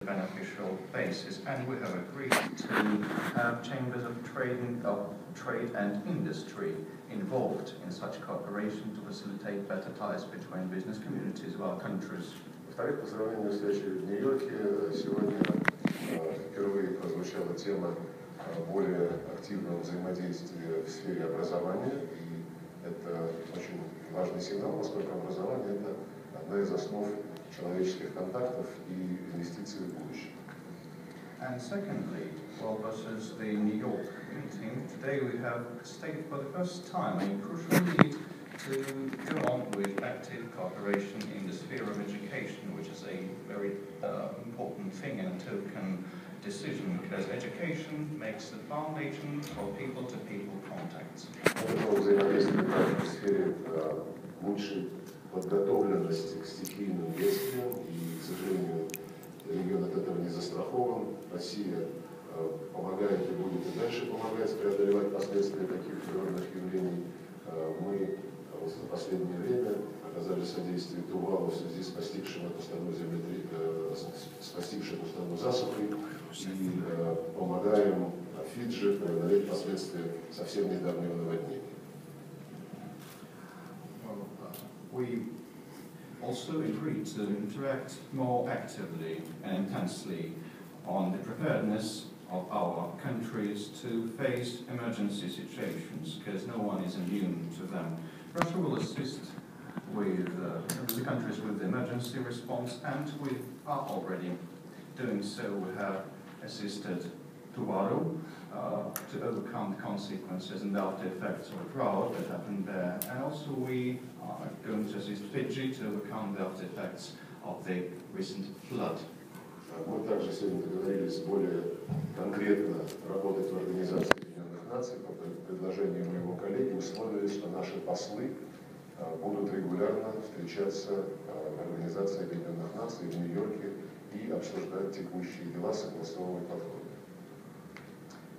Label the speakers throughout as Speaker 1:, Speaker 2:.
Speaker 1: beneficial basis, and we have agreed to have chambers of trade and industry involved in such cooperation to facilitate better ties between business communities of our countries.
Speaker 2: Во-вторых, по сравнению с встречей в Нью-Йорке, сегодня впервые прозвучала тема более активного взаимодействия в сфере образования, и это очень важный сигнал, поскольку образование – это одна из основ человеческих контактов и инвестиций в будущее.
Speaker 1: And secondly, well, versus the New York meeting, today we have stated for the first time a crucial need to go on with active cooperation in the sphere of education, which is a very important thing and a token decision, because education makes the foundation for people-to-people contacts.
Speaker 2: Это взаимодействие также в сфере лучшей подготовленности к стихийным бедствиям, и, к сожалению, регион от этого не застрахован. Россия помогает и будет и дальше помогать преодолевать последствия таких природных явлений. Мы за последнее время оказали содействие Тувалу в связи с постигшим эту страну засухой, и помогаем Фиджи преодолеть последствия совсем недавнего наводнения.
Speaker 1: We also agreed to interact more actively and intensely on the preparedness of our countries to face emergency situations, because no one is immune to them. Russia will assist with the countries with the emergency response, and we are already doing so. We have assisted Tuvalu to overcome the consequences and the after effects of a drought that happened there, and also we are going to assist Fiji to overcome the after effects of the recent flood.
Speaker 2: Мы также сегодня договорились более конкретно работать в Организации Объединенных Наций. По предложению моего коллеги условились, что наши послы будут регулярно встречаться в Организации Объединенных Наций в Нью-Йорке и обсуждать текущие дела, согласовывать подходы.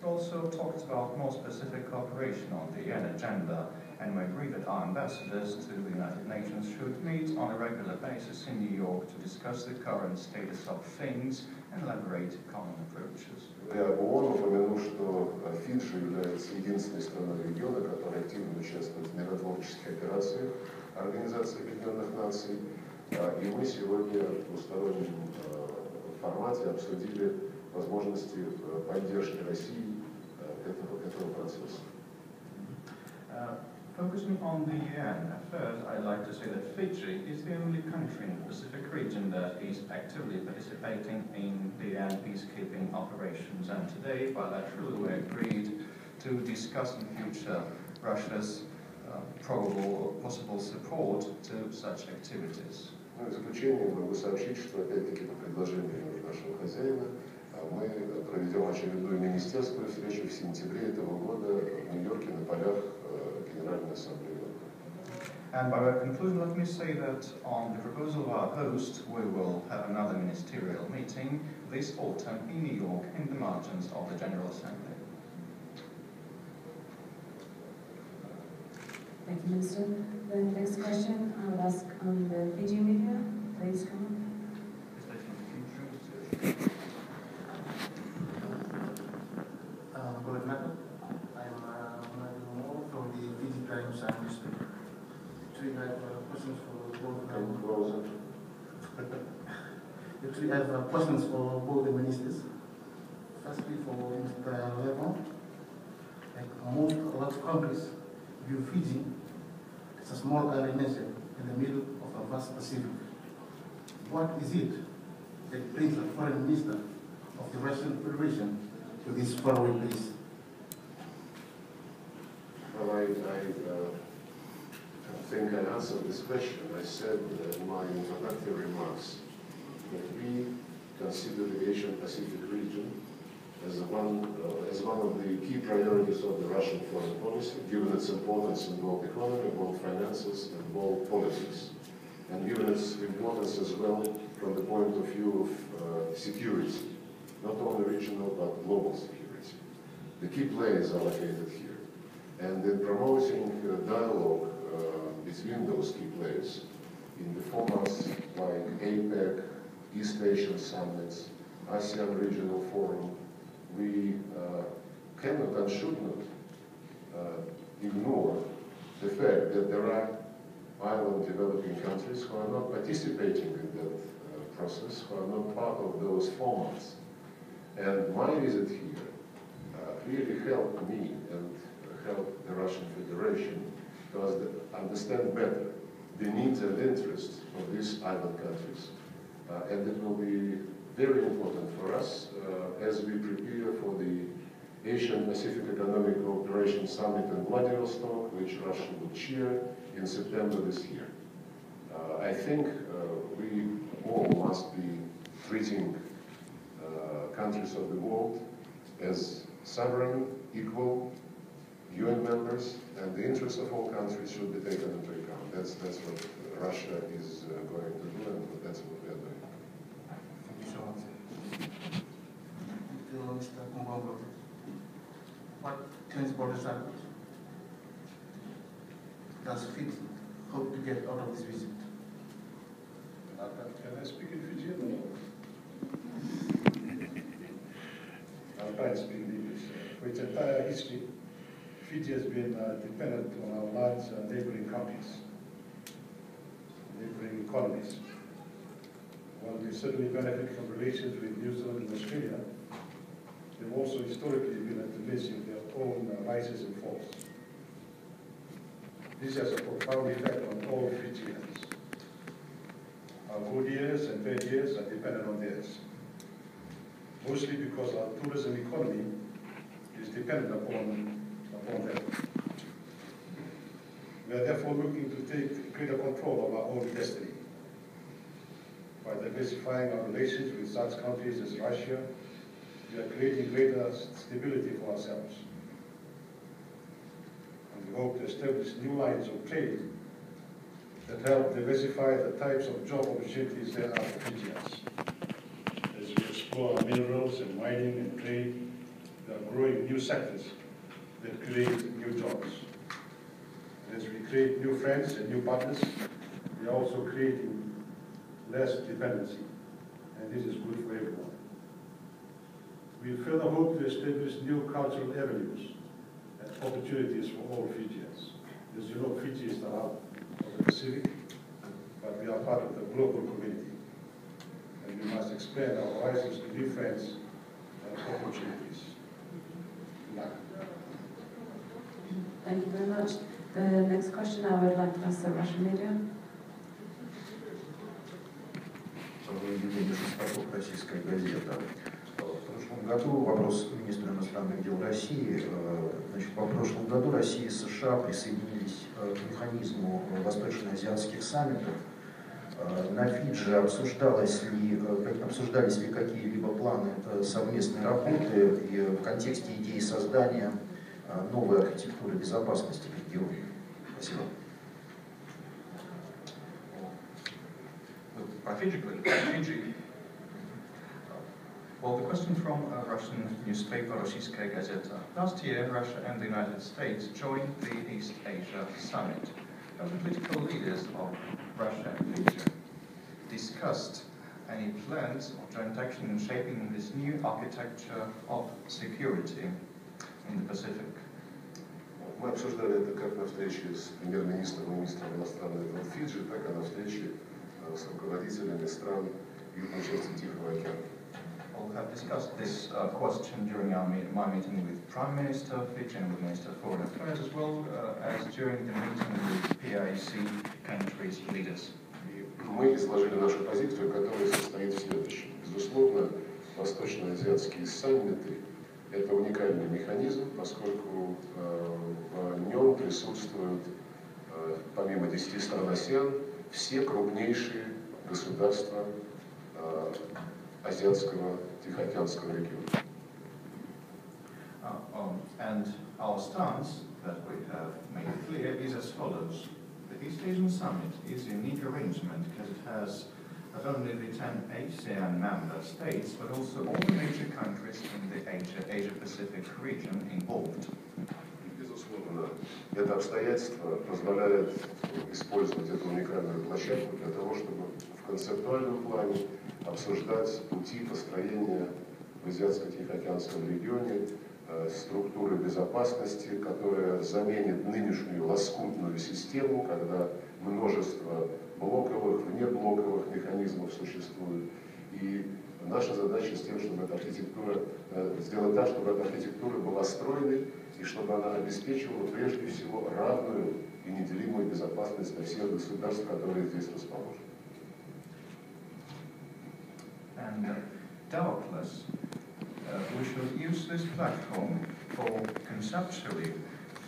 Speaker 1: We also talked about more specific cooperation on the UN agenda, and we agreed that our ambassadors to the United Nations should meet on a regular basis in New York to discuss the current status of things and elaborate common approaches.
Speaker 2: Я об ООН упомяну, что Фиджи является единственной страной региона, которая активно участвует в миротворческих операциях Организации Объединенных Наций, и мы сегодня в двустороннем формате обсудили возможности поддержки России этого процесса.
Speaker 1: Focusing on the UN, at first I'd like to say that Fiji is the only country in the Pacific region that is actively participating in the UN peacekeeping operations, and today bilaterally we agreed to discuss in future Russia's probable or possible support to such activities.
Speaker 2: В заключение могу сообщить, что опять-таки по предложению нашего хозяина мы проведем очередную министерскую встречу в сентябре этого года в Нью-Йорке на полях Генеральной Ассамблеи.
Speaker 1: And by way of conclusion, let me say that on the proposal of our host, we will have another ministerial meeting this autumn in New York in the margins of the General Assembly.
Speaker 3: Thank you, Minister. The next question I would ask on the Fiji media. Please come on.
Speaker 4: Good madam. I'm Nadi from the Fiji Times newspaper. Actually, I have questions for both. Actually, I have questions for both the ministers. Firstly, for Mr. Lavrov, a lot of countries view Fiji as a small island nation in the middle of a vast Pacific. What is it that brings a foreign minister of the Russian Federation to this faraway place?
Speaker 2: Well, I think I answered this question. I said in my introductory remarks that we consider the Asian Pacific region as one of the key priorities of the Russian foreign policy, given its importance in world economy, world finances, and world politics, and given its importance as well from the point of view of security, not only regional but global security. The key players are located here. And in promoting dialogue between those key players in the formats like APEC, East Asian summits, ASEAN Regional Forum, we cannot and should not ignore the fact that there are island developing countries who are not participating in that process, who are not part of those formats. And my visit here really helped me and helped the Russian Federation to understand better the needs and interests of these island countries. And it will be very important for us as we prepare for the Asian Pacific Economic Cooperation Summit in Vladivostok, which Russia will chair in September this year. I think we all must be treating countries of the world as sovereign, equal UN members, and the interests of all countries should be taken into account. That's what Russia is going to do, and that's what we are doing.
Speaker 4: Thank you so much. Thank you, Mr. Kumbango. What transport cycles does Fiji hope to get out of this visit?
Speaker 5: Can I speak in Fijian? I'll try to speak in English. For its entire history, Fiji has been dependent on our large neighboring countries, neighboring colonies. While we certainly benefit from relations with New Zealand and Australia, they've also historically been at the mercy of their own rises and falls. This has a profound effect on all Fijians. Our good years and bad years are dependent on theirs, mostly because our tourism economy is dependent upon them. We are therefore looking to take greater control of our own destiny. By diversifying our relations with such countries as Russia, we are creating greater stability for ourselves. And we hope to establish new lines of trade that help diversify the types of job opportunities there are for Fijians. As we explore minerals and mining and trade, there are growing new sectors that create new jobs. And as we create new friends and new partners, we are also creating less dependency, and this is good for everyone. We further hope to establish new cultural avenues and opportunities for all Fijians. As you know, Fiji is the hub of the Pacific, but we are part of the global community, and we must expand our horizons to new friends and opportunities.
Speaker 3: Thank you very much. The next question I would like to ask the Russian media.
Speaker 6: Российская газета. В прошлом году вопрос министра иностранных дел России. Значит, в прошлом году Россия и США присоединились к механизму восточно-азиатских саммитов. На Фиджи обсуждались ли какие-либо планы совместной работы и в контексте идеи создания новой архитектуры безопасности в регионе? Спасибо.
Speaker 1: Fiji. Well, the question from a Russian newspaper, Rossiyskaya Gazeta. Last year, Russia and the United States joined the East Asia Summit. The political leaders of Russia and Fiji discussed any plans of joint action in shaping this new architecture of security in the Pacific.
Speaker 2: Мы обсуждали это как на встрече с премьер-министром и министром иностранных дел Фиджи, так и на встрече с руководителями стран южной части Тихого океана.
Speaker 1: We have discussed this question during my meeting with Prime Minister Fiji and with Minister of Foreign Affairs, as well as during the meeting with PIC countries' leaders.
Speaker 2: Мы изложили нашу позицию, которая состоит в следующем. Безусловно, восточно-азиатские саммиты – это уникальный механизм, поскольку в нем присутствуют, помимо 10 стран АСЕАН, все крупнейшие государства азиатского Тихоокеанского региона.
Speaker 1: And our stance that we have made clear is as follows. The East Asian Summit is a unique arrangement because it has not only the 10 ASEAN member states, but also all the major countries in the Asia-Pacific region involved.
Speaker 2: Безусловно, это обстоятельство позволяет использовать эту уникальную площадку для того, чтобы в концептуальном плане обсуждать пути построения в Азиатско-Тихоокеанском регионе структуры безопасности, которая заменит нынешнюю лоскутную систему, когда множество блоковых, внеблоковых механизмов существует. И наша задача с тем, чтобы эта архитектура, сделать так, чтобы эта архитектура была стройной и чтобы она обеспечивала прежде всего равную и неделимую безопасность для всех государств, которые здесь расположены.
Speaker 1: And doubtless, we should use this platform for conceptually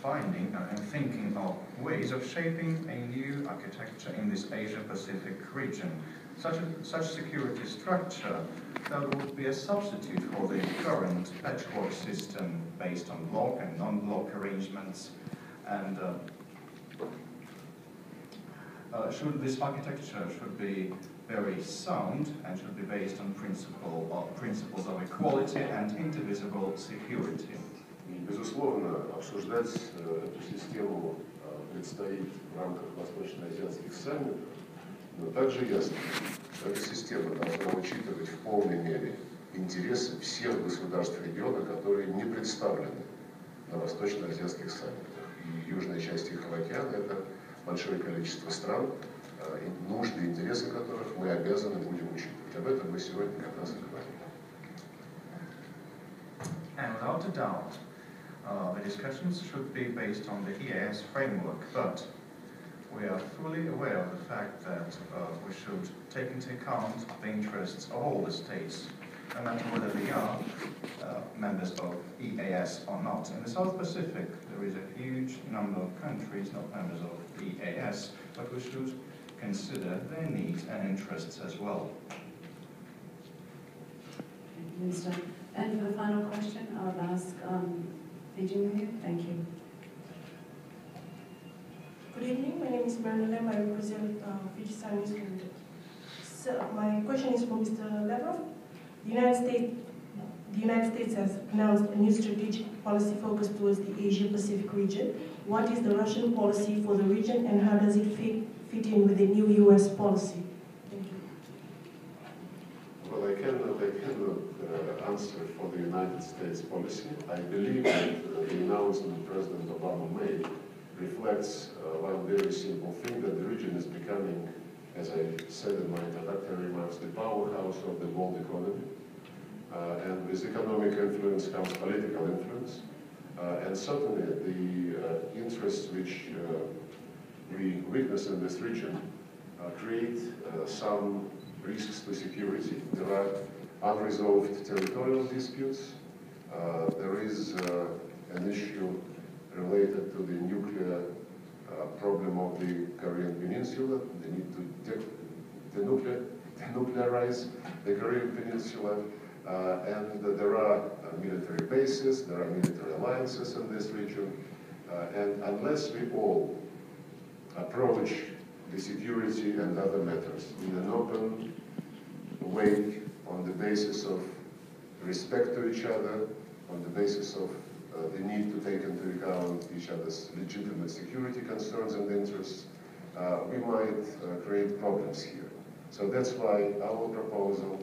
Speaker 1: finding and thinking of ways of shaping a new architecture in this Asia-Pacific region. Such security structure that would be a substitute for the current patchwork system based on block and non-block arrangements. And this architecture should be very sound and should be based on principles of equality and indivisible security.
Speaker 2: И, безусловно, обсуждать эту систему предстоит в рамках восточноазиатских саммитов, но также ясно, что эта система должна учитывать в полной мере интересы всех государств региона, которые не представлены на восточноазиатских саммитах. И южная часть Тихого океана – это большое количество стран, нужды и интересы которых мы обязаны будем учитывать. Об этом мы сегодня как раз и говорим.
Speaker 1: And without a doubt, the discussions should be based on the EAS framework, but we are fully aware of the fact that we should take into account the interests of all the states, no matter whether they are members of EAS or not. In the South Pacific, there is a huge number of countries not members of EAS, but we should consider their needs and interests as well.
Speaker 3: Minister. And for the final question, I would ask Fiji Media. Thank you.
Speaker 7: Good evening. My name is Bernalem. I represent Fiji Sun News Limited. So my question is for Mr. Lavrov. The United States has announced a new strategic policy focused towards the Asia-Pacific region. What is the Russian policy for the region, and how does it fit in with the new U.S. policy? Thank you.
Speaker 2: Well, I cannot answer for the United States policy. I believe that the announcement President Obama made reflects one very simple thing, that the region is becoming, as I said in my introductory remarks, the powerhouse of the world economy. And with economic influence comes political influence. And certainly the interests which we witness in this region create some risks to security. There are unresolved territorial disputes. There is an issue related to the nuclear problem of the Korean Peninsula. They need to denuclearize the Korean Peninsula. And there are military bases, there are military alliances in this region. And unless we all approach the security and other matters in an open way, on the basis of respect to each other, on the basis of the need to take into account each other's legitimate security concerns and interests, we might create problems here. So that's why our proposal,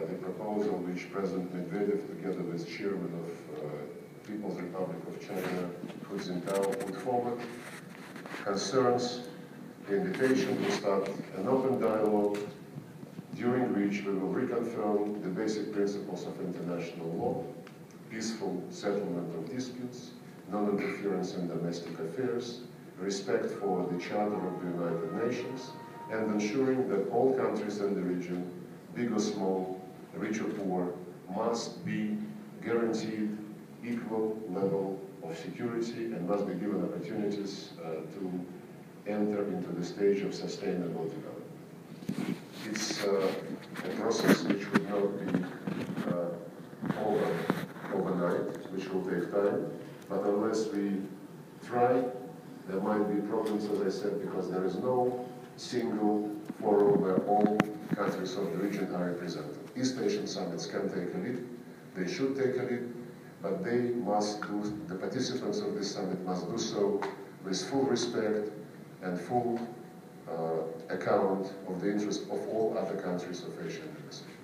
Speaker 2: the proposal which President Medvedev, together with Chairman of People's Republic of China, Hu Jintao, put forward, concerns the invitation to start an open dialogue during which we will reconfirm the basic principles of international law, peaceful settlement of disputes, non-interference in domestic affairs, respect for the Charter of the United Nations, and ensuring that all countries in the region, big or small, rich or poor, must be guaranteed equal level of security and must be given opportunities to enter into the stage of sustainable development. It's a process which would not be overnight, which will take time, but unless we try, there might be problems, as I said, because there is no single forum where all countries of the region are represented. East Asian summits can take a lead, they should take a lead, but they must do, the participants of this summit must do so with full respect and full account of the interests of all other countries of Asia and the Pacific.